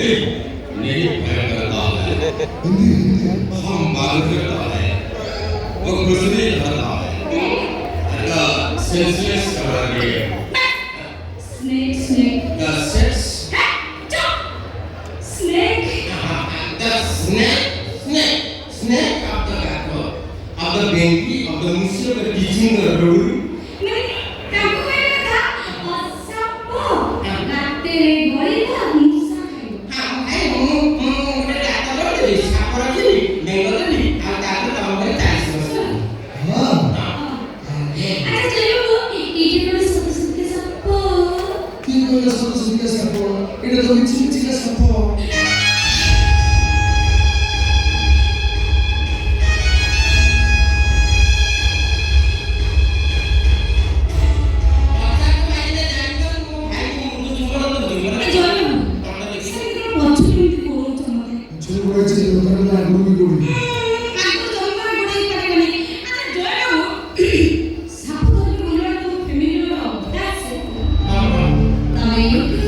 नहीं करता है हम बात करता है वो गुजरे करता है अगर सेंसलेस करेंगे snake the sex snake the snake of the gato of the baby of the muscle the teaching the rule नहीं काबू में था सबको काटे बड़ी था मुसा है मुझे जाता है तो सापरा जी नहीं होता नहीं आप जाते तो हमें चाहिए हाँ अच्छा चलो वो इधर वाले सबके सबको Tinggal satu-satunya sapo, ini tuh cincin sapo. Coba aja karena lagu itu. Thank you.